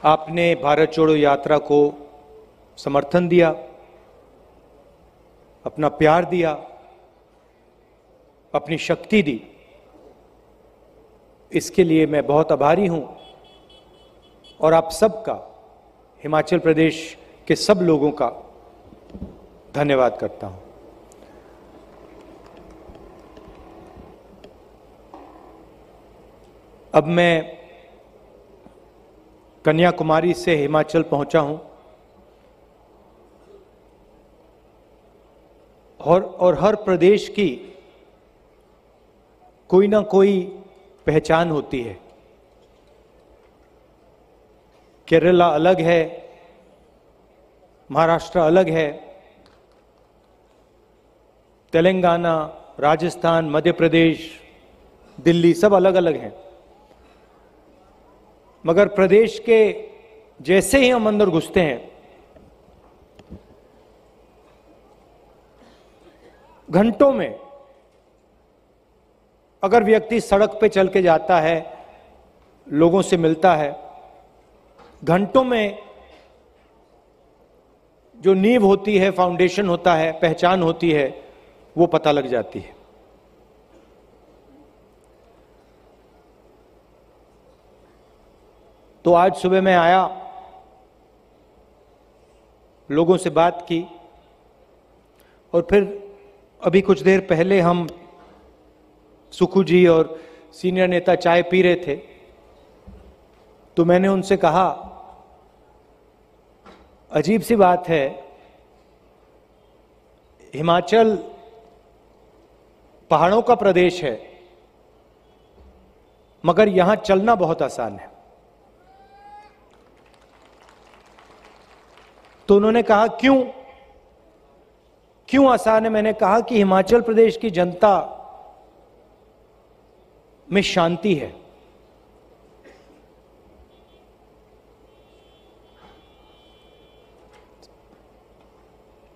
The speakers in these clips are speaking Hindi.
आपने भारत छोड़ो यात्रा को समर्थन दिया, अपना प्यार दिया, अपनी शक्ति दी। इसके लिए मैं बहुत आभारी हूं और आप सबका, हिमाचल प्रदेश के सब लोगों का धन्यवाद करता हूं। अब मैं कन्याकुमारी से हिमाचल पहुंचा हूं और हर प्रदेश की कोई ना कोई पहचान होती है। केरला अलग है, महाराष्ट्र अलग है, तेलंगाना, राजस्थान, मध्य प्रदेश, दिल्ली सब अलग अलग हैं। मगर प्रदेश के जैसे ही हम अंदर घुसते हैं, घंटों में अगर व्यक्ति सड़क पे चल के जाता है, लोगों से मिलता है, घंटों में जो नींव होती है, फाउंडेशन होता है, पहचान होती है, वो पता लग जाती है। तो आज सुबह मैं आया, लोगों से बात की और फिर अभी कुछ देर पहले हम सुखू जी और सीनियर नेता चाय पी रहे थे, तो मैंने उनसे कहा, अजीब सी बात है, हिमाचल पहाड़ों का प्रदेश है, मगर यहां चलना बहुत आसान है। तो उन्होंने कहा क्यों आसान है? मैंने कहा कि हिमाचल प्रदेश की जनता में शांति है।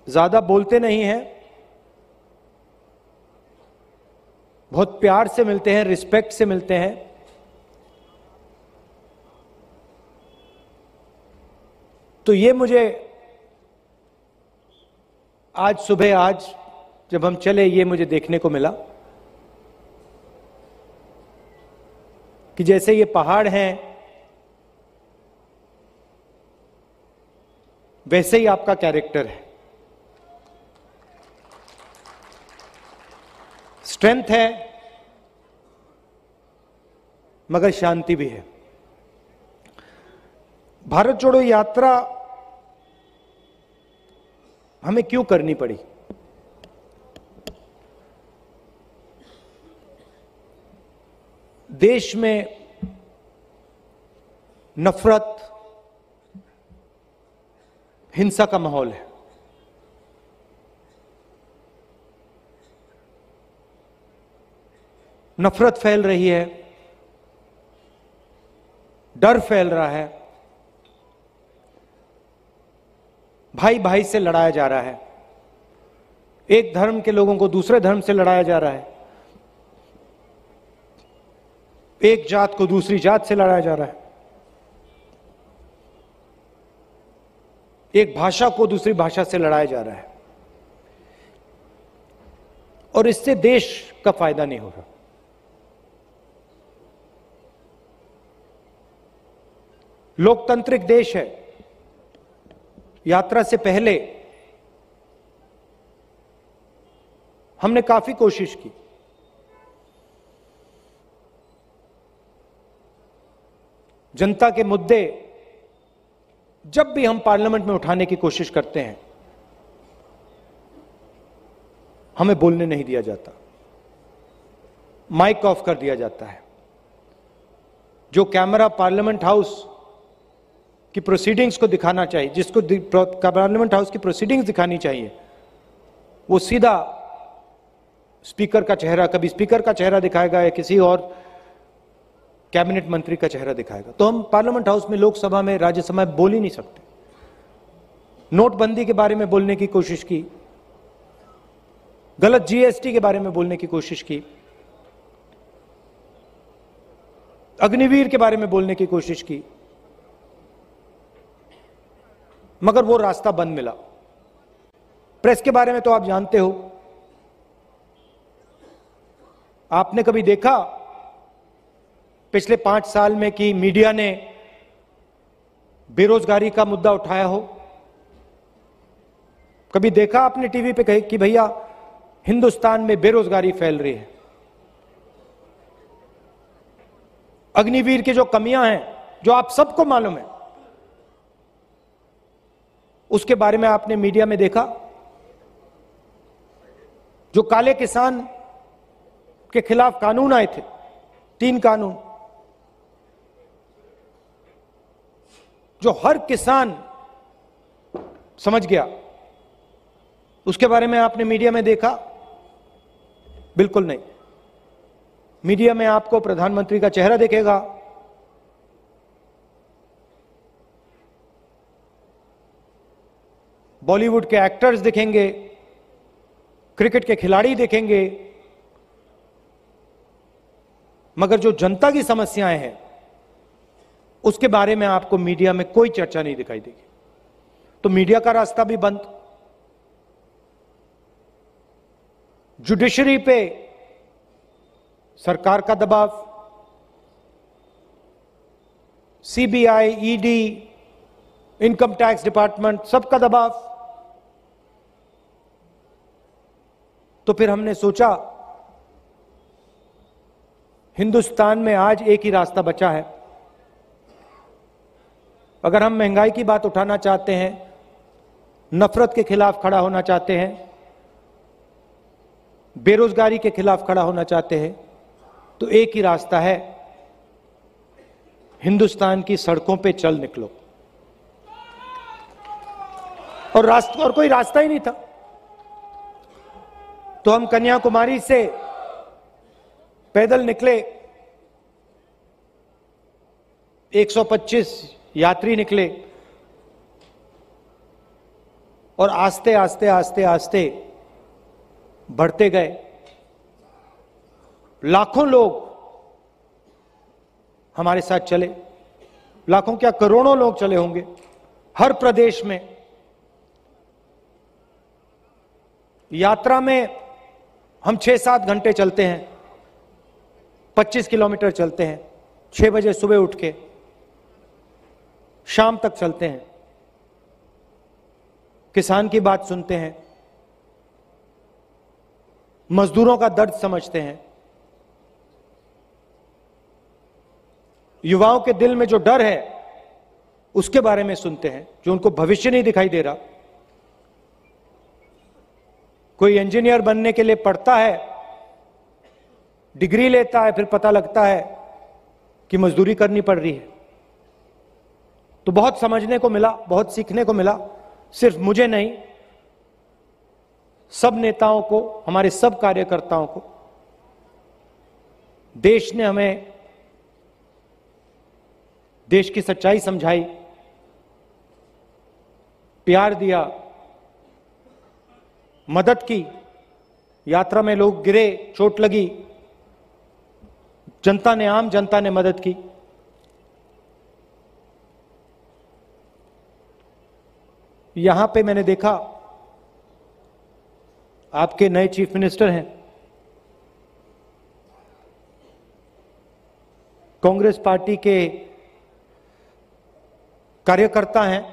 ज्यादा बोलते नहीं हैं, बहुत प्यार से मिलते हैं, रिस्पेक्ट से मिलते हैं। तो ये मुझे आज सुबह जब हम चले, ये मुझे देखने को मिला कि जैसे ये पहाड़ हैं, वैसे ही आपका कैरेक्टर है। स्ट्रेंथ है मगर शांति भी है। भारत जोड़ो यात्रा हमें क्यों करनी पड़ी? देश में नफरत, हिंसा का माहौल है। नफरत फैल रही है, डर फैल रहा है, भाई भाई से लड़ाया जा रहा है, एक धर्म के लोगों को दूसरे धर्म से लड़ाया जा रहा है, एक जात को दूसरी जात से लड़ाया जा रहा है, एक भाषा को दूसरी भाषा से लड़ाया जा रहा है, और इससे देश का फायदा नहीं हो रहा। लोकतांत्रिक देश है। यात्रा से पहले हमने काफी कोशिश की, जनता के मुद्दे जब भी हम पार्लियामेंट में उठाने की कोशिश करते हैं, हमें बोलने नहीं दिया जाता, माइक ऑफ कर दिया जाता है। जो कैमरा पार्लियामेंट हाउस की प्रोसीडिंग्स को दिखाना चाहिए, जिसको पार्लियामेंट हाउस की प्रोसीडिंग्स दिखानी चाहिए, वो सीधा स्पीकर का चेहरा, कभी स्पीकर का चेहरा दिखाएगा या किसी और कैबिनेट मंत्री का चेहरा दिखाएगा। तो हम पार्लियामेंट हाउस में, लोकसभा में, राज्यसभा में बोल ही नहीं सकते। नोटबंदी के बारे में बोलने की कोशिश की, गलत जीएसटी के बारे में बोलने की कोशिश की, अग्निवीर के बारे में बोलने की कोशिश की, मगर वो रास्ता बंद मिला। प्रेस के बारे में तो आप जानते हो। आपने कभी देखा पिछले 5 साल में कि मीडिया ने बेरोजगारी का मुद्दा उठाया हो? कभी देखा आपने टीवी पे कहे कि भैया हिंदुस्तान में बेरोजगारी फैल रही है? अग्निवीर की जो कमियां हैं, जो आप सबको मालूम है, उसके बारे में आपने मीडिया में देखा? जो काले किसान के खिलाफ कानून आए थे, 3 कानून, जो हर किसान समझ गया, उसके बारे में आपने मीडिया में देखा? बिल्कुल नहीं। मीडिया में आपको प्रधानमंत्री का चेहरा दिखेगा, बॉलीवुड के एक्टर्स दिखेंगे, क्रिकेट के खिलाड़ी दिखेंगे, मगर जो जनता की समस्याएं हैं उसके बारे में आपको मीडिया में कोई चर्चा नहीं दिखाई देगी। तो मीडिया का रास्ता भी बंद। जुडिशरी पे सरकार का दबाव, CBI, ED, income tax department, सबका दबाव। तो फिर हमने सोचा हिंदुस्तान में आज एक ही रास्ता बचा है। अगर हम महंगाई की बात उठाना चाहते हैं, नफरत के खिलाफ खड़ा होना चाहते हैं, बेरोजगारी के खिलाफ खड़ा होना चाहते हैं, तो एक ही रास्ता है, हिंदुस्तान की सड़कों पे चल निकलो। और कोई रास्ता ही नहीं था। तो हम कन्याकुमारी से पैदल निकले, 125 यात्री निकले, और आस्ते आस्ते आस्ते आस्ते बढ़ते गए। लाखों लोग हमारे साथ चले, लाखों क्या करोड़ों लोग चले होंगे हर प्रदेश में। यात्रा में हम 6-7 घंटे चलते हैं, 25 किलोमीटर चलते हैं, 6 बजे सुबह उठ के शाम तक चलते हैं, किसान की बात सुनते हैं, मजदूरों का दर्द समझते हैं, युवाओं के दिल में जो डर है उसके बारे में सुनते हैं, जो उनको भविष्य नहीं दिखाई दे रहा। कोई इंजीनियर बनने के लिए पढ़ता है, डिग्री लेता है, फिर पता लगता है कि मजदूरी करनी पड़ रही है। तो बहुत समझने को मिला, बहुत सीखने को मिला। सिर्फ मुझे नहीं, सब नेताओं को, हमारे सब कार्यकर्ताओं को। देश ने हमें देश की सच्चाई समझाई, प्यार दिया, मदद की। यात्रा में लोग गिरे, चोट लगी, जनता ने, आम जनता ने मदद की। यहां पे मैंने देखा आपके नए चीफ मिनिस्टर हैं, कांग्रेस पार्टी के कार्यकर्ता हैं,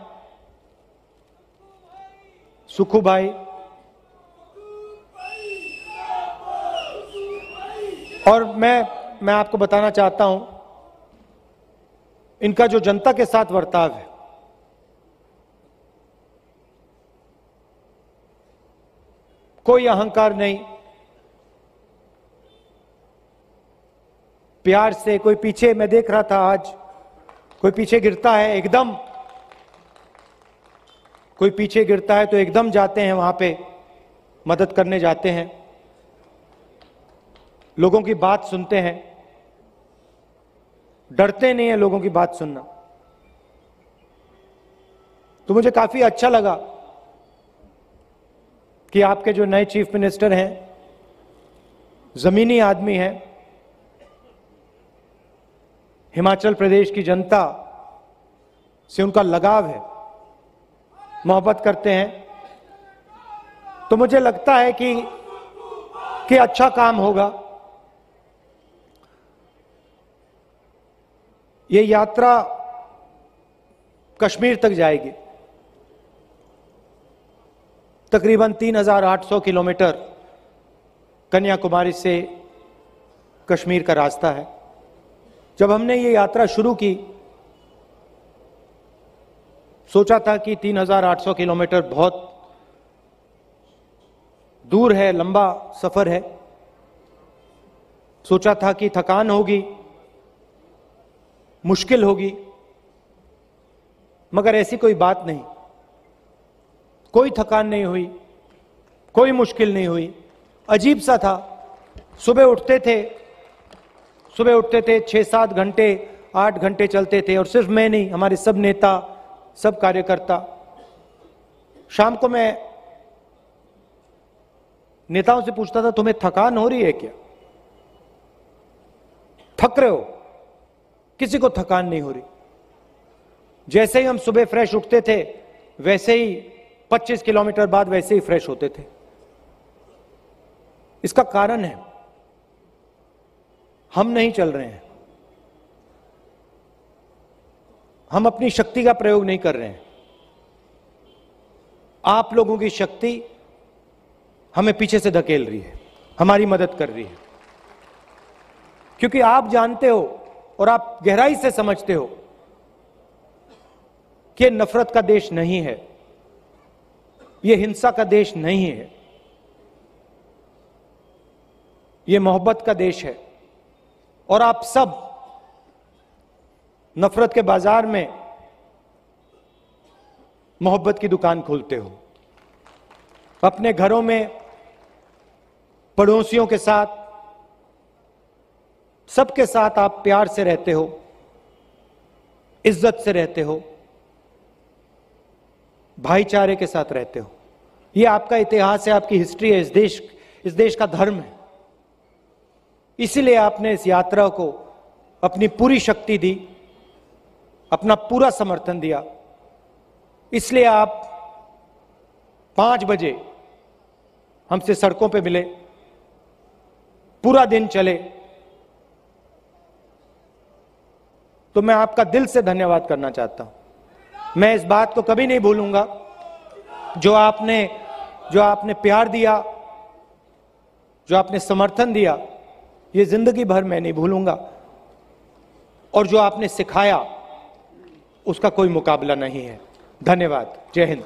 सुखू भाई, और मैं आपको बताना चाहता हूं, इनका जो जनता के साथ बर्ताव है, कोई अहंकार नहीं, प्यार से। कोई पीछे, मैं देख रहा था आज, कोई पीछे गिरता है एकदम, कोई पीछे गिरता है तो एकदम जाते हैं वहां पे, मदद करने जाते हैं, लोगों की बात सुनते हैं, डरते नहीं है लोगों की बात सुनना। तो मुझे काफी अच्छा लगा कि आपके जो नए चीफ मिनिस्टर हैं जमीनी आदमी हैं, हिमाचल प्रदेश की जनता से उनका लगाव है, मोहब्बत करते हैं, तो मुझे लगता है कि अच्छा काम होगा। ये यात्रा कश्मीर तक जाएगी। तकरीबन 3,800 किलोमीटर कन्याकुमारी से कश्मीर का रास्ता है। जब हमने ये यात्रा शुरू की, सोचा था कि 3,800 किलोमीटर बहुत दूर है, लंबा सफर है। सोचा था कि थकान होगी, मुश्किल होगी, मगर ऐसी कोई बात नहीं। कोई थकान नहीं हुई, कोई मुश्किल नहीं हुई। अजीब सा था। सुबह उठते थे 6-7 घंटे 8 घंटे चलते थे, और सिर्फ मैं नहीं, हमारे सब नेता, सब कार्यकर्ता। शाम को मैं नेताओं से पूछता था, तुम्हें थकान हो रही है क्या? थक रहे हो? किसी को थकान नहीं हो रही। जैसे ही हम सुबह फ्रेश उठते थे, वैसे ही 25 किलोमीटर बाद वैसे ही फ्रेश होते थे। इसका कारण है, हम नहीं चल रहे हैं, हम अपनी शक्ति का प्रयोग नहीं कर रहे हैं। आप लोगों की शक्ति हमें पीछे से धकेल रही है, हमारी मदद कर रही है। क्योंकि आप जानते हो और आप गहराई से समझते हो कि ये नफरत का देश नहीं है, ये हिंसा का देश नहीं है, ये मोहब्बत का देश है। और आप सब नफरत के बाजार में मोहब्बत की दुकान खोलते हो। अपने घरों में पड़ोसियों के साथ, सबके साथ आप प्यार से रहते हो, इज्जत से रहते हो, भाईचारे के साथ रहते हो। यह आपका इतिहास है, आपकी हिस्ट्री है, इस देश का धर्म है। इसीलिए आपने इस यात्रा को अपनी पूरी शक्ति दी, अपना पूरा समर्थन दिया। इसलिए आप 5 बजे हमसे सड़कों पे मिले, पूरा दिन चले। तो मैं आपका दिल से धन्यवाद करना चाहता हूं। मैं इस बात को कभी नहीं भूलूंगा, जो आपने प्यार दिया, जो आपने समर्थन दिया, ये जिंदगी भर मैं नहीं भूलूंगा। और जो आपने सिखाया, उसका कोई मुकाबला नहीं है। धन्यवाद। जय हिंद।